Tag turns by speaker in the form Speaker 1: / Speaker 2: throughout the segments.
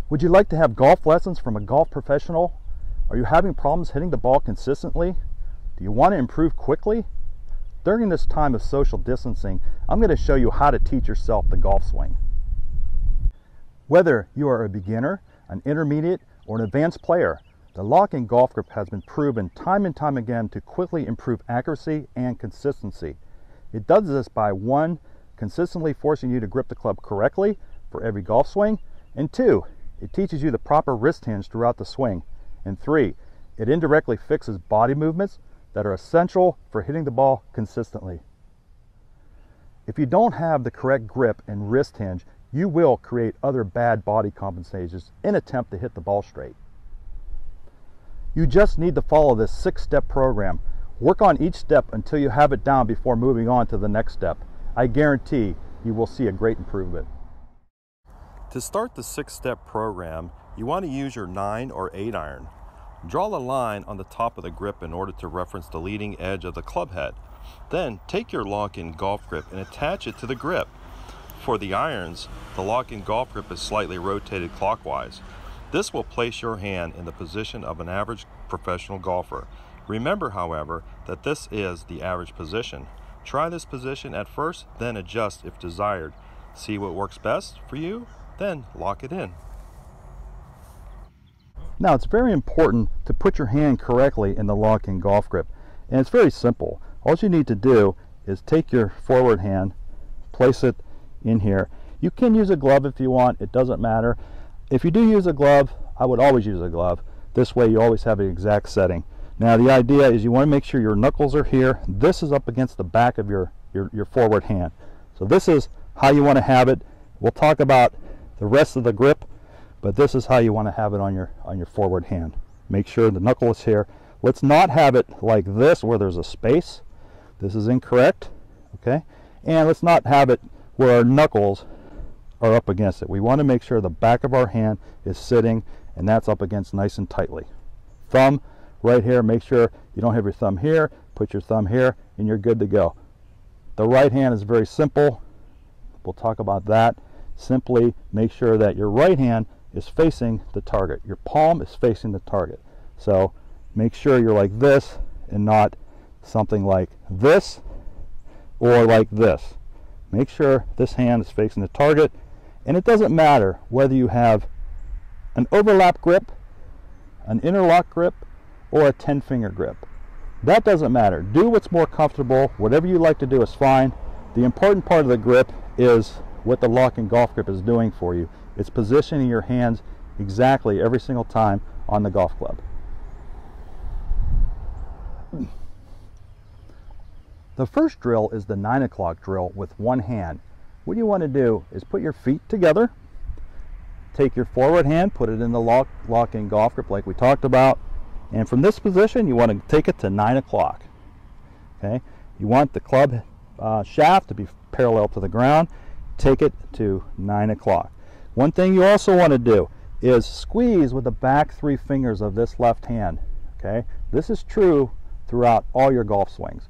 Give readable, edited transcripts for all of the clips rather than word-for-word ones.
Speaker 1: Would you like to have golf lessons from a golf professional? Are you having problems hitting the ball consistently? Do you want to improve quickly? During this time of social distancing, I'm going to show you how to teach yourself the golf swing. Whether you are a beginner, an intermediate, or an advanced player, the lock-in golf grip has been proven time and time again to quickly improve accuracy and consistency. It does this by 1, consistently forcing you to grip the club correctly for every golf swing, and 2, it teaches you the proper wrist hinge throughout the swing, and 3, it indirectly fixes body movements that are essential for hitting the ball consistently. If you don't have the correct grip and wrist hinge, you will create other bad body compensations in an attempt to hit the ball straight. You just need to follow this 6-step program. Work on each step until you have it down before moving on to the next step. I guarantee you will see a great improvement. To start the 6-step program, you want to use your 9 or 8 iron. Draw a line on the top of the grip in order to reference the leading edge of the club head. Then take your lock-in golf grip and attach it to the grip. For the irons, the lock-in golf grip is slightly rotated clockwise. This will place your hand in the position of an average professional golfer. Remember, however, that this is the average position. Try this position at first, then adjust if desired. See what works best for you, then lock it in. Now, it's very important to put your hand correctly in the lock-in golf grip, and it's very simple. All you need to do is take your forward hand, place it in here. You can use a glove if you want, it doesn't matter. If you do use a glove, I would always use a glove. This way you always have an exact setting. Now, the idea is you want to make sure your knuckles are here. This is up against the back of your forward hand. So this is how you want to have it. We'll talk about the rest of the grip, but this is how you want to have it on your forward hand. Make sure the knuckle is here. Let's not have it like this where there's a space. This is incorrect, okay? And let's not have it where our knuckles are up against it. We want to make sure the back of our hand is sitting and that's up against nice and tightly. Thumb right here, make sure you don't have your thumb here, put your thumb here and you're good to go. The right hand is very simple. We'll talk about that. Simply make sure that your right hand is facing the target. Your palm is facing the target. So make sure you're like this and not something like this or like this. Make sure this hand is facing the target, and it doesn't matter whether you have an overlap grip, an interlock grip, or a 10-finger grip. That doesn't matter. Do what's more comfortable. Whatever you like to do is fine. The important part of the grip is what the lock-in golf grip is doing for you. It's positioning your hands exactly every single time on the golf club. The first drill is the 9 o'clock drill with one hand. What you want to do is put your feet together, take your forward hand, put it in the lock-in golf grip like we talked about, and from this position you want to take it to 9 o'clock. Okay? You want the club shaft to be parallel to the ground. Take it to 9 o'clock. One thing you also want to do is squeeze with the back 3 fingers of this left hand. Okay? This is true throughout all your golf swings.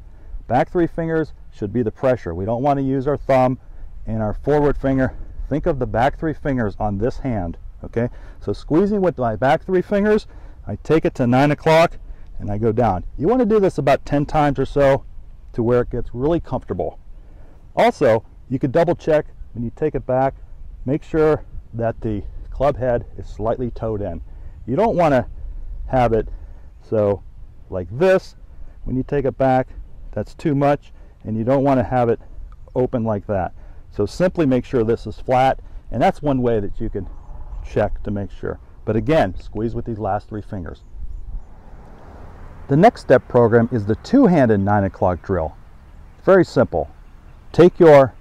Speaker 1: Back 3 fingers should be the pressure. We don't want to use our thumb and our forward finger. Think of the back 3 fingers on this hand. Okay? So squeezing with my back 3 fingers, I take it to 9 o'clock and I go down. You want to do this about 10 times or so to where it gets really comfortable. Also, you could double check when you take it back. Make sure that the club head is slightly toed in. You don't want to have it so like this when you take it back. That's too much, and you don't want to have it open like that. So simply make sure this is flat, and that's one way that you can check to make sure. But again, squeeze with these last 3 fingers. The next step program is the two-handed 9 o'clock drill. Very simple. Take your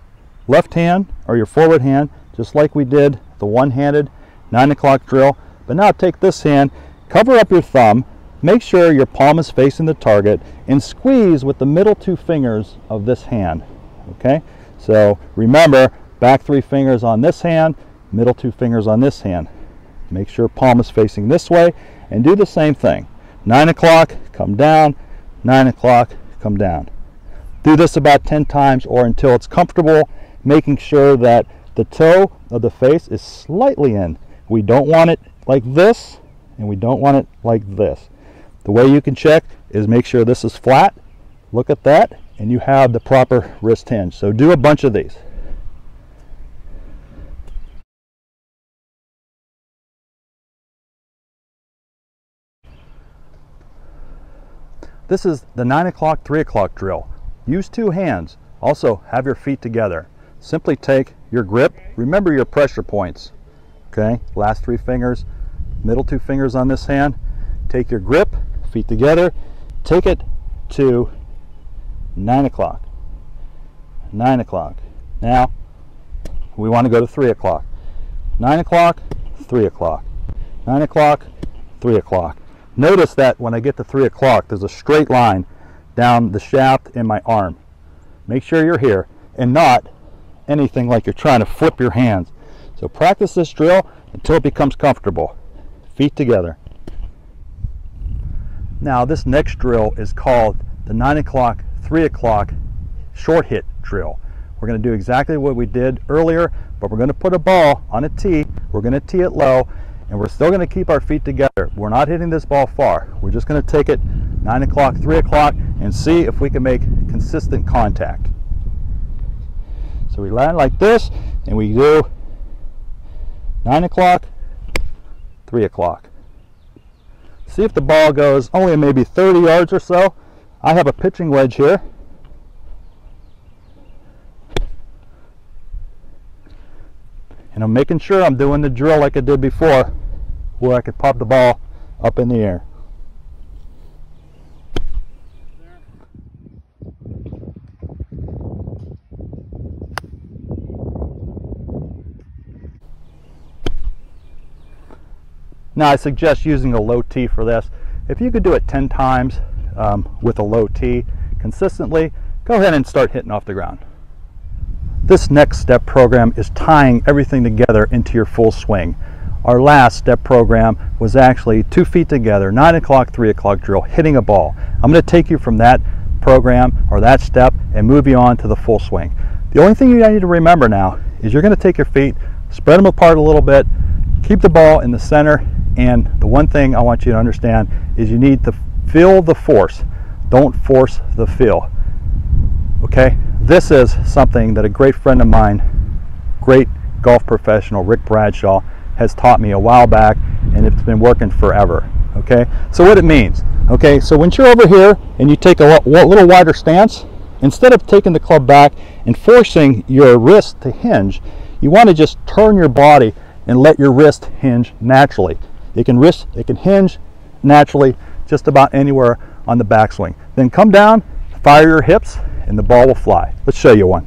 Speaker 1: left hand or your forward hand, just like we did the one-handed 9 o'clock drill, but now take this hand, cover up your thumb, make sure your palm is facing the target, and squeeze with the middle 2 fingers of this hand. Okay? So remember, back 3 fingers on this hand, middle 2 fingers on this hand. Make sure palm is facing this way, and do the same thing. 9 o'clock, come down, 9 o'clock, come down. Do this about 10 times or until it's comfortable, making sure that the toe of the face is slightly in. We don't want it like this, and we don't want it like this. The way you can check is make sure this is flat. Look at that, and you have the proper wrist hinge. So do a bunch of these. This is the 9 o'clock, 3 o'clock drill. Use two hands. Also, have your feet together. Simply take your grip. Remember your pressure points. Okay, last three fingers, middle two fingers on this hand. Take your grip, feet together. Take it to 9 o'clock. 9 o'clock. Now, we want to go to 3 o'clock. 9 o'clock, 3 o'clock. 9 o'clock, 3 o'clock. Notice that when I get to 3 o'clock, there's a straight line down the shaft in my arm. Make sure you're here and not anything like you're trying to flip your hands. So practice this drill until it becomes comfortable. Feet together. Now this next drill is called the 9 o'clock, 3 o'clock short hit drill. We're going to do exactly what we did earlier, but we're going to put a ball on a tee. We're going to tee it low, and we're still going to keep our feet together. We're not hitting this ball far. We're just going to take it 9 o'clock, 3 o'clock, and see if we can make consistent contact. So we land like this, and we do 9 o'clock, 3 o'clock. See if the ball goes only maybe 30 yards or so. I have a pitching wedge here. And I'm making sure I'm doing the drill like I did before, where I could pop the ball up in the air. Now I suggest using a low tee for this. If you could do it 10 times with a low tee consistently, go ahead and start hitting off the ground. This next step program is tying everything together into your full swing. Our last step program was actually 2 feet together, 9 o'clock, 3 o'clock drill, hitting a ball. I'm going to take you from that program or that step and move you on to the full swing. The only thing you need to remember now is you're going to take your feet, spread them apart a little bit, keep the ball in the center, and the one thing I want you to understand is you need to feel the force. Don't force the feel. Okay? This is something that a great friend of mine, great golf professional, Rick Bradshaw, has taught me a while back, and it's been working forever. Okay? So what it means, okay, so when you're over here and you take a little wider stance, instead of taking the club back and forcing your wrist to hinge, you want to just turn your body and let your wrist hinge naturally. It can hinge naturally just about anywhere on the backswing. Then come down, fire your hips, and the ball will fly. Let's show you one.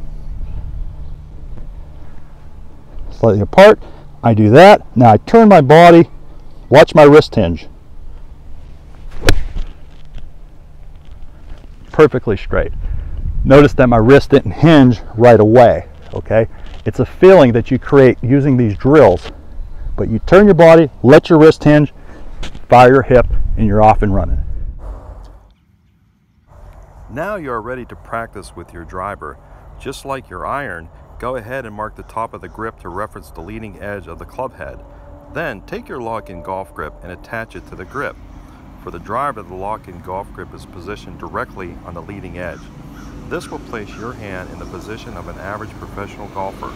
Speaker 1: Slightly apart, I do that. Now I turn my body, watch my wrist hinge. Perfectly straight. Notice that my wrist didn't hinge right away, okay? It's a feeling that you create using these drills, but you turn your body, let your wrist hinge, fire your hip, and you're off and running.
Speaker 2: Now you are ready to practice with your driver. Just like your iron, go ahead and mark the top of the grip to reference the leading edge of the club head. Then take your lock-in golf grip and attach it to the grip. For the driver, the lock-in golf grip is positioned directly on the leading edge. This will place your hand in the position of an average professional golfer.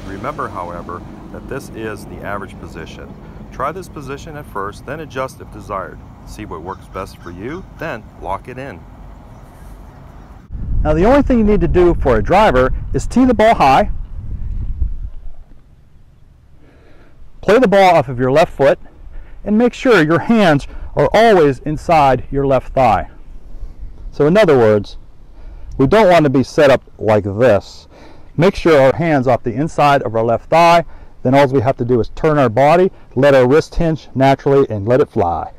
Speaker 2: Remember, however, that this is the average position. Try this position at first, then adjust if desired. See what works best for you, then lock it in.
Speaker 1: Now the only thing you need to do for a driver is tee the ball high, play the ball off of your left foot, and make sure your hands are always inside your left thigh. So in other words, we don't want to be set up like this. Make sure our hands off the inside of our left thigh, then all we have to do is turn our body, let our wrist hinge naturally, and let it fly.